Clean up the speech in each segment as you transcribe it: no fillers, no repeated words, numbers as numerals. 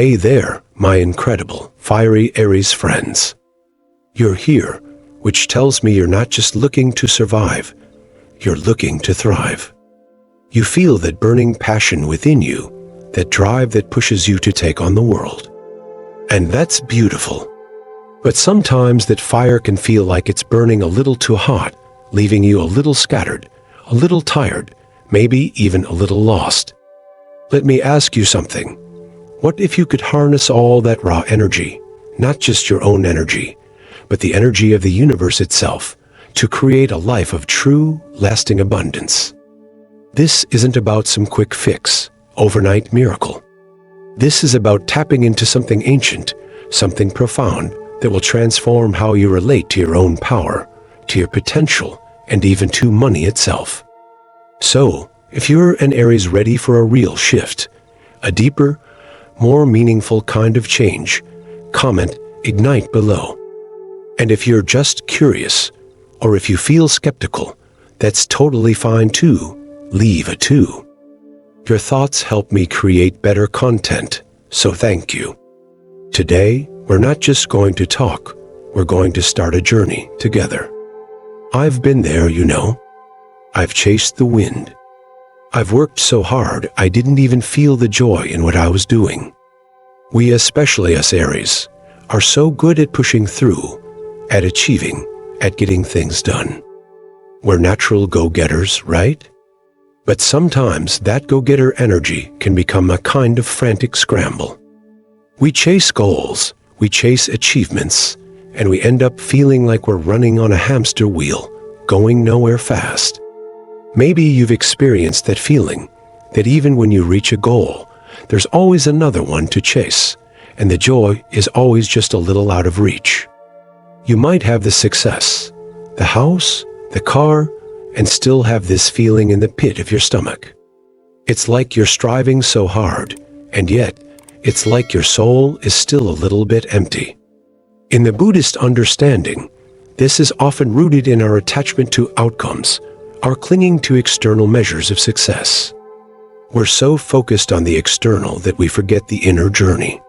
Hey there, my incredible, fiery Aries friends. You're here, which tells me you're not just looking to survive, you're looking to thrive. You feel that burning passion within you, that drive that pushes you to take on the world. And that's beautiful. But sometimes that fire can feel like it's burning a little too hot, leaving you a little scattered, a little tired, maybe even a little lost. Let me ask you something. What if you could harness all that raw energy, not just your own energy, but the energy of the universe itself, to create a life of true, lasting abundance? This isn't about some quick fix, overnight miracle. This is about tapping into something ancient, something profound, that will transform how you relate to your own power, to your potential, and even to money itself. So, if you're an Aries ready for a real shift, a deeper, more meaningful kind of change, comment Ignite below. And if you're just curious, or if you feel skeptical, that's totally fine too. Leave a 2. Your thoughts help me create better content, so thank you. Today, we're not just going to talk, we're going to start a journey together. I've been there, you know. I've chased the wind. I've worked so hard I didn't even feel the joy in what I was doing. We, especially us Aries, are so good at pushing through, at achieving, at getting things done. We're natural go-getters, right? But sometimes that go-getter energy can become a kind of frantic scramble. We chase goals, we chase achievements, and we end up feeling like we're running on a hamster wheel, going nowhere fast. Maybe you've experienced that feeling, that even when you reach a goal, there's always another one to chase, and the joy is always just a little out of reach. You might have the success, the house, the car, and still have this feeling in the pit of your stomach. It's like you're striving so hard, and yet, it's like your soul is still a little bit empty. In the Buddhist understanding, this is often rooted in our attachment to outcomes, our clinging to external measures of success. We're so focused on the external that we forget the inner journey.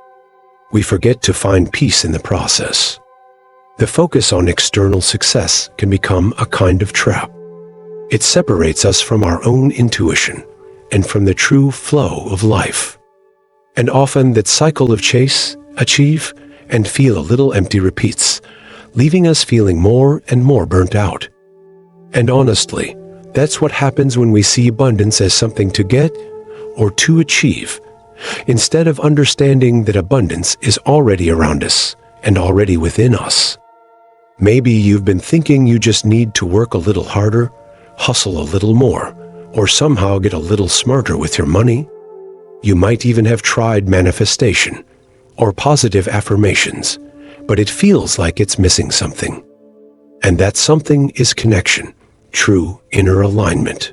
We forget to find peace in the process. The focus on external success can become a kind of trap. It separates us from our own intuition and from the true flow of life. And often that cycle of chase, achieve, and feel a little empty repeats, leaving us feeling more and more burnt out. And honestly, that's what happens when we see abundance as something to get or to achieve, instead of understanding that abundance is already around us and already within us. Maybe you've been thinking you just need to work a little harder, hustle a little more, or somehow get a little smarter with your money. You might even have tried manifestation or positive affirmations, but it feels like it's missing something. And that something is connection, true inner alignment.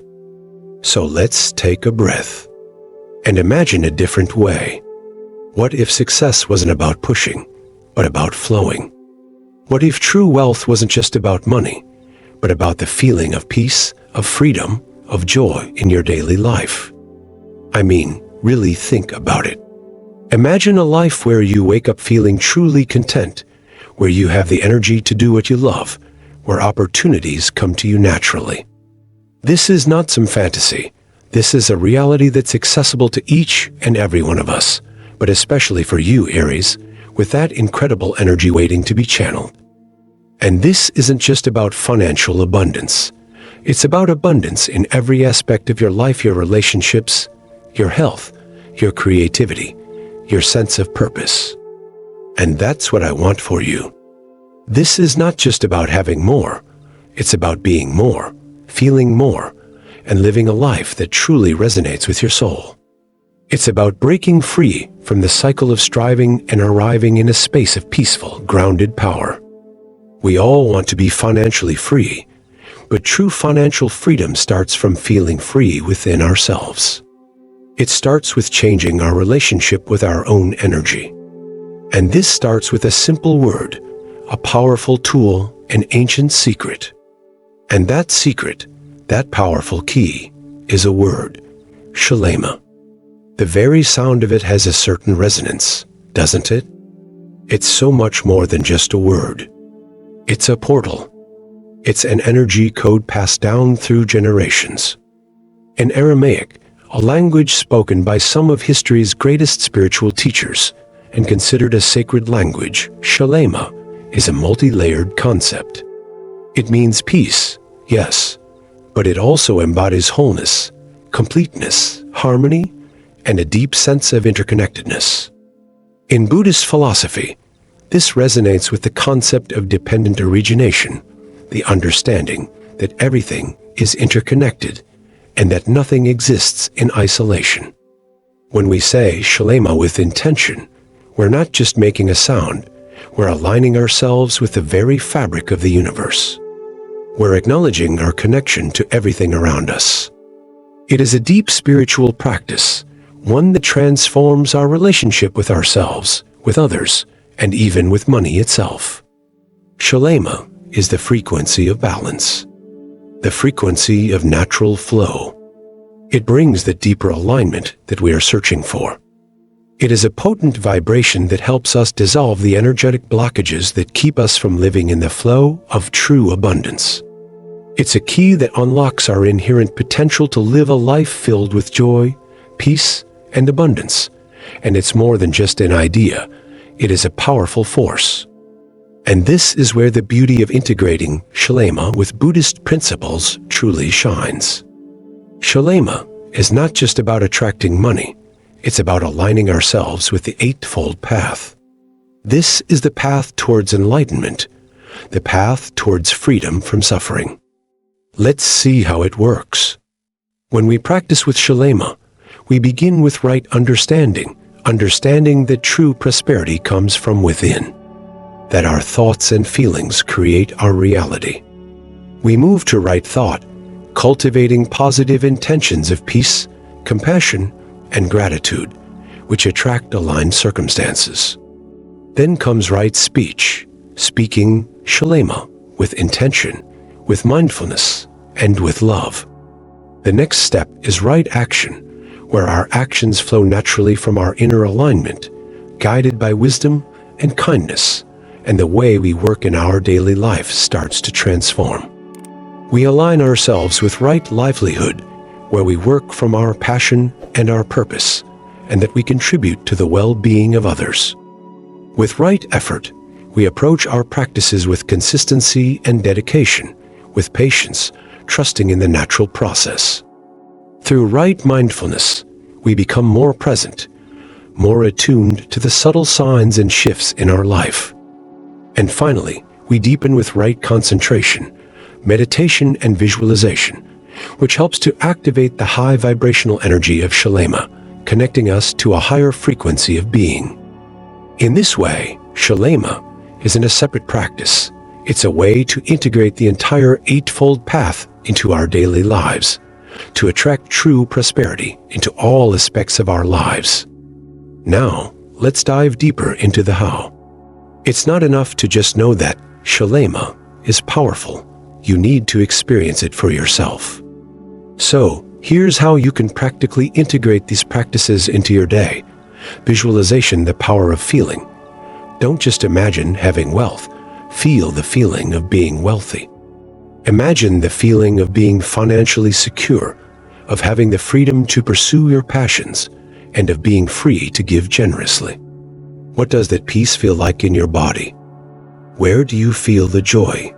So let's take a breath and imagine a different way. What if success wasn't about pushing, but about flowing? What if true wealth wasn't just about money, but about the feeling of peace, of freedom, of joy in your daily life? I mean, really think about it. Imagine a life where you wake up feeling truly content, where you have the energy to do what you love, where opportunities come to you naturally. This is not some fantasy. This is a reality that's accessible to each and every one of us, but especially for you, Aries, with that incredible energy waiting to be channeled. And this isn't just about financial abundance. It's about abundance in every aspect of your life, your relationships, your health, your creativity, your sense of purpose. And that's what I want for you. This is not just about having more. It's about being more, feeling more, and living a life that truly resonates with your soul. It's about breaking free from the cycle of striving and arriving in a space of peaceful, grounded power. We all want to be financially free, but true financial freedom starts from feeling free within ourselves. It starts with changing our relationship with our own energy. And this starts with a simple word, a powerful tool, an ancient secret. And that secret, that powerful key, is a word, Shalema. The very sound of it has a certain resonance, doesn't it? It's so much more than just a word. It's a portal. It's an energy code passed down through generations. In Aramaic, a language spoken by some of history's greatest spiritual teachers and considered a sacred language, Shalema is a multi-layered concept. It means peace, yes, but it also embodies wholeness, completeness, harmony, and a deep sense of interconnectedness. In Buddhist philosophy, this resonates with the concept of dependent origination, the understanding that everything is interconnected and that nothing exists in isolation. When we say Shalema with intention, we're not just making a sound, we're aligning ourselves with the very fabric of the universe. We're acknowledging our connection to everything around us. It is a deep spiritual practice, one that transforms our relationship with ourselves, with others, and even with money itself. Shalema is the frequency of balance, the frequency of natural flow. It brings the deeper alignment that we are searching for. It is a potent vibration that helps us dissolve the energetic blockages that keep us from living in the flow of true abundance. It's a key that unlocks our inherent potential to live a life filled with joy, peace, and abundance. And it's more than just an idea. It is a powerful force. And this is where the beauty of integrating Shalema with Buddhist principles truly shines. Shalema is not just about attracting money. It's about aligning ourselves with the Eightfold Path. This is the path towards enlightenment, the path towards freedom from suffering. Let's see how it works. When we practice with Shalema, we begin with right understanding that true prosperity comes from within, that our thoughts and feelings create our reality. We move to right thought, cultivating positive intentions of peace, compassion, and gratitude, which attract aligned circumstances. Then comes right speech, speaking Shalema with intention, with mindfulness, and with love. The next step is right action, where our actions flow naturally from our inner alignment, guided by wisdom and kindness, and the way we work in our daily life starts to transform. We align ourselves with right livelihood, where we work from our passion and our purpose, and that we contribute to the well-being of others. With right effort, we approach our practices with consistency and dedication, with patience, trusting in the natural process. Through right mindfulness, we become more present, more attuned to the subtle signs and shifts in our life. And finally, we deepen with right concentration, meditation, and visualization, which helps to activate the high vibrational energy of Shalema, connecting us to a higher frequency of being. In this way, Shalema isn't a separate practice. It's a way to integrate the entire Eightfold Path into our daily lives, to attract true prosperity into all aspects of our lives. Now, let's dive deeper into the how. It's not enough to just know that Shalema is powerful. You need to experience it for yourself. So, here's how you can practically integrate these practices into your day. Visualization, the power of feeling. Don't just imagine having wealth. Feel the feeling of being wealthy. Imagine the feeling of being financially secure, of having the freedom to pursue your passions, and of being free to give generously. What does that peace feel like in your body? Where do you feel the joy?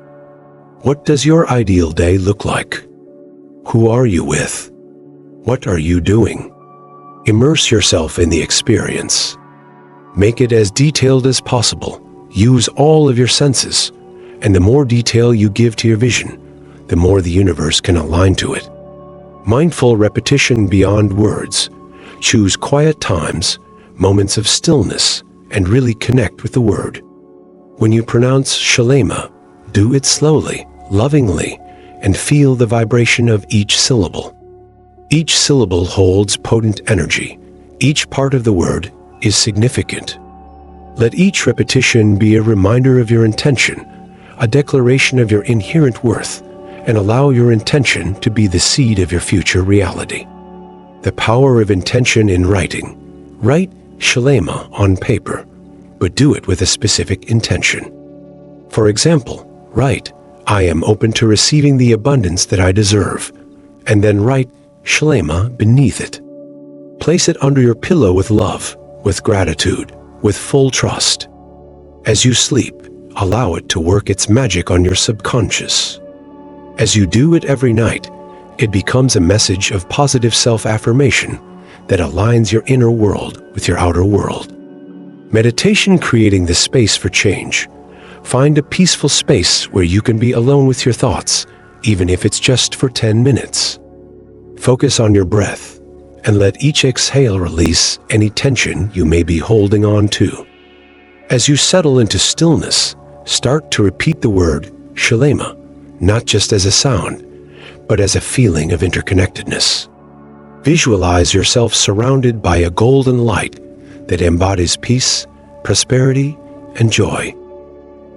What does your ideal day look like? Who are you with? What are you doing? Immerse yourself in the experience. Make it as detailed as possible. Use all of your senses, and the more detail you give to your vision, the more the universe can align to it. Mindful repetition beyond words. Choose quiet times, moments of stillness, and really connect with the word. When you pronounce Shalema, do it slowly, lovingly, and feel the vibration of each syllable. Each syllable holds potent energy. Each part of the word is significant. Let each repetition be a reminder of your intention, a declaration of your inherent worth, and allow your intention to be the seed of your future reality. The power of intention in writing. Write Shalema on paper, but do it with a specific intention. For example, write, "I am open to receiving the abundance that I deserve," and then write Shalema beneath it. Place it under your pillow with love, with gratitude, with full trust. As you sleep, allow it to work its magic on your subconscious. As you do it every night, it becomes a message of positive self-affirmation that aligns your inner world with your outer world. Meditation creating the space for change. Find a peaceful space where you can be alone with your thoughts, even if it's just for 10 minutes. Focus on your breath and let each exhale release any tension you may be holding on to. As you settle into stillness, start to repeat the word Shalema, not just as a sound, but as a feeling of interconnectedness. Visualize yourself surrounded by a golden light that embodies peace, prosperity, and joy.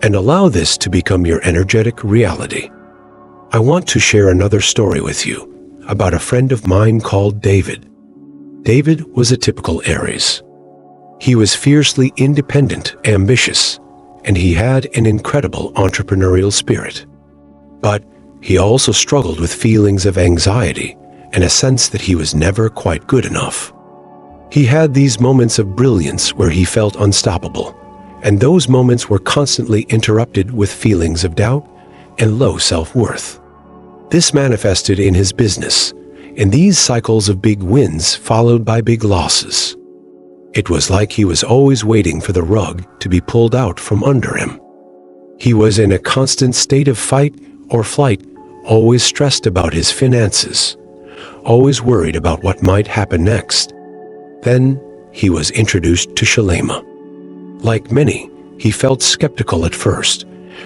And allow this to become your energetic reality. I want to share another story with you about a friend of mine called David. David was a typical Aries. He was fiercely independent, ambitious, and he had an incredible entrepreneurial spirit. But he also struggled with feelings of anxiety and a sense that he was never quite good enough. He had these moments of brilliance where he felt unstoppable, and those moments were constantly interrupted with feelings of doubt and low self-worth. This manifested in his business, in these cycles of big wins followed by big losses. It was like he was always waiting for the rug to be pulled out from under him. He was in a constant state of fight or flight, always stressed about his finances, always worried about what might happen next. Then he was introduced to Shalema. Like many, he felt skeptical at first,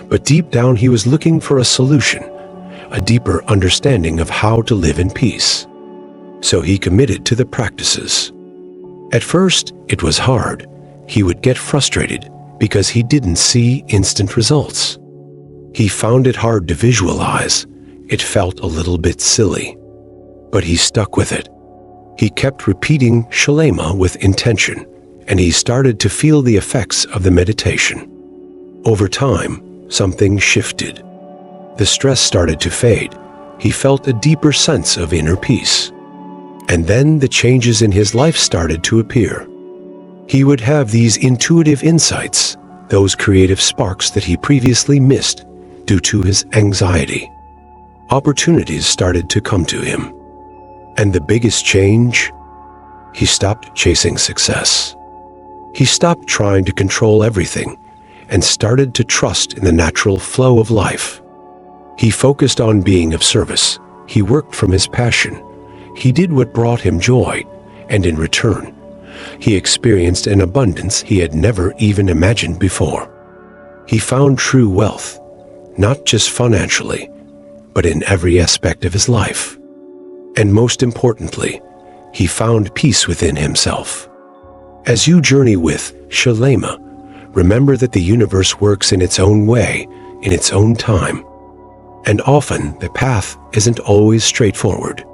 but deep down he was looking for a solution, a deeper understanding of how to live in peace. So he committed to the practices. At first, it was hard. He would get frustrated because he didn't see instant results. He found it hard to visualize. It felt a little bit silly. But he stuck with it. He kept repeating Shalema with intention, and he started to feel the effects of the meditation. Over time, something shifted. The stress started to fade. He felt a deeper sense of inner peace. And then the changes in his life started to appear. He would have these intuitive insights, those creative sparks that he previously missed due to his anxiety. Opportunities started to come to him. And the biggest change? He stopped chasing success. He stopped trying to control everything and started to trust in the natural flow of life. He focused on being of service. He worked from his passion. He did what brought him joy, and in return, he experienced an abundance he had never even imagined before. He found true wealth, not just financially, but in every aspect of his life. And most importantly, he found peace within himself. As you journey with Shalema, remember that the universe works in its own way, in its own time. And often, the path isn't always straightforward.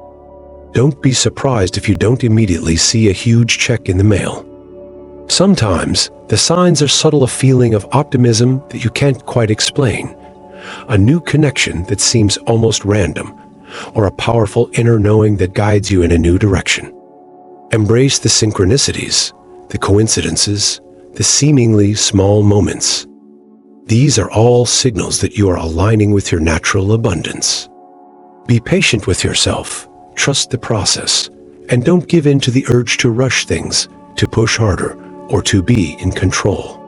Don't be surprised if you don't immediately see a huge check in the mail. Sometimes, the signs are subtle, a feeling of optimism that you can't quite explain, a new connection that seems almost random, or a powerful inner knowing that guides you in a new direction. Embrace the synchronicities, the coincidences, the seemingly small moments. These are all signals that you are aligning with your natural abundance. Be patient with yourself, trust the process, and don't give in to the urge to rush things, to push harder, or to be in control.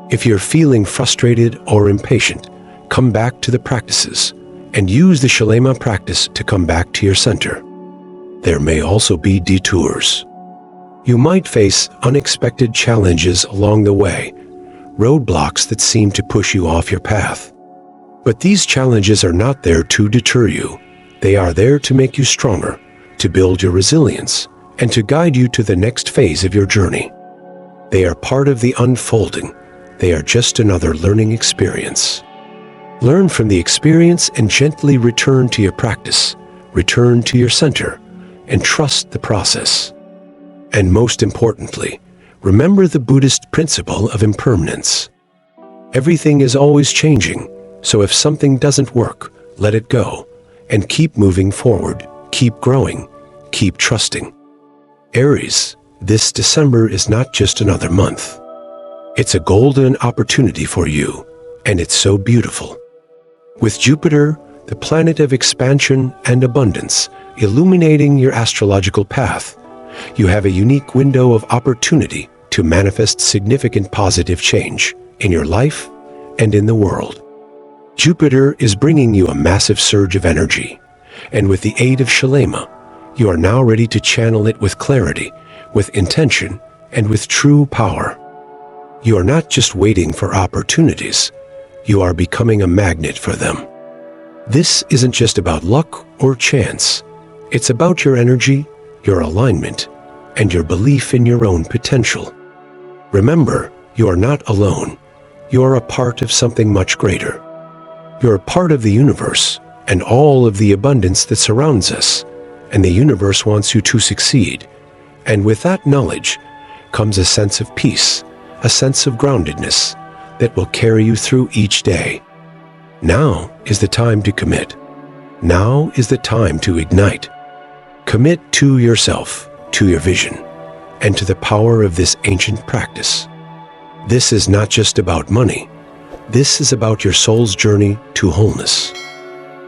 If you're feeling frustrated or impatient, come back to the practices and use the Shalema practice to come back to your center. There may also be detours. You might face unexpected challenges along the way, roadblocks that seem to push you off your path. But these challenges are not there to deter you. They are there to make you stronger, to build your resilience, and to guide you to the next phase of your journey. They are part of the unfolding. They are just another learning experience. Learn from the experience and gently return to your practice, return to your center, and trust the process. And most importantly, Remember the Buddhist principle of impermanence. Everything is always changing, so if something doesn't work, let it go, and keep moving forward, keep growing, keep trusting. Aries, this December is not just another month. It's a golden opportunity for you, and it's so beautiful. With Jupiter, the planet of expansion and abundance, illuminating your astrological path, you have a unique window of opportunity to manifest significant positive change in your life and in the world. Jupiter is bringing you a massive surge of energy, and with the aid of Shalema, you are now ready to channel it with clarity, with intention, and with true power. You are not just waiting for opportunities, you are becoming a magnet for them. This isn't just about luck or chance. It's about your energy, your alignment, and your belief in your own potential. Remember, you are not alone. You are a part of something much greater. You're a part of the universe and all of the abundance that surrounds us, and the universe wants you to succeed. And with that knowledge comes a sense of peace, a sense of groundedness that will carry you through each day. Now is the time to commit. Now is the time to ignite. Commit to yourself, to your vision, and to the power of this ancient practice. This is not just about money. This is about your soul's journey to wholeness.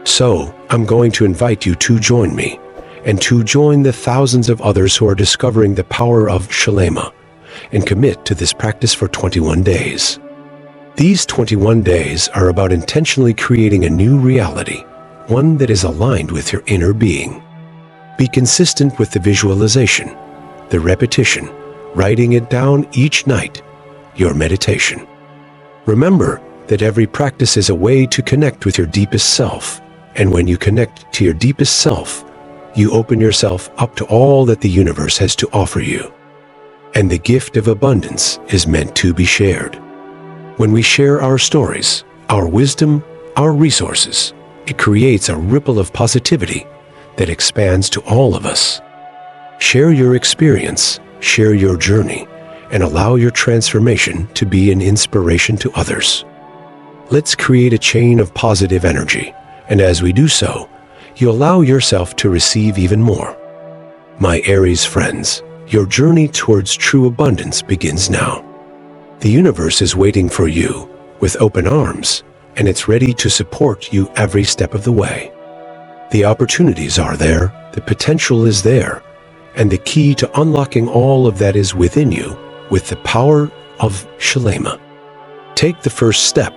So, I'm going to invite you to join me and to join the thousands of others who are discovering the power of Shalema and commit to this practice for 21 days. These 21 days are about intentionally creating a new reality, one that is aligned with your inner being. Be consistent with the visualization, the repetition, writing it down each night, your meditation. Remember that every practice is a way to connect with your deepest self, and when you connect to your deepest self, you open yourself up to all that the universe has to offer you. And the gift of abundance is meant to be shared. When we share our stories, our wisdom, our resources, it creates a ripple of positivity that expands to all of us. Share your experience, share your journey, and allow your transformation to be an inspiration to others. Let's create a chain of positive energy, and as we do so, you allow yourself to receive even more. My Aries friends, your journey towards true abundance begins now. The universe is waiting for you with open arms, and it's ready to support you every step of the way. The opportunities are there, the potential is there, and the key to unlocking all of that is within you with the power of Shalema. Take the first step,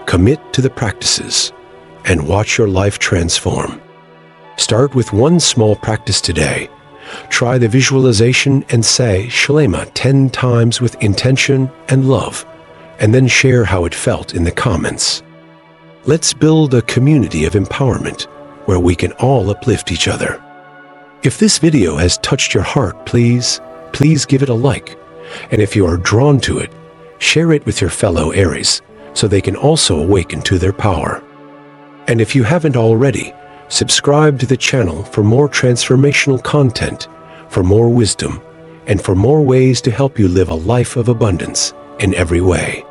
commit to the practices, and watch your life transform. Start with one small practice today. Try the visualization and say Shalema 10 times with intention and love, and then share how it felt in the comments. Let's build a community of empowerment where we can all uplift each other. If this video has touched your heart, please give it a like. And if you are drawn to it, share it with your fellow Aries so they can also awaken to their power. And if you haven't already, subscribe to the channel for more transformational content, for more wisdom, and for more ways to help you live a life of abundance in every way.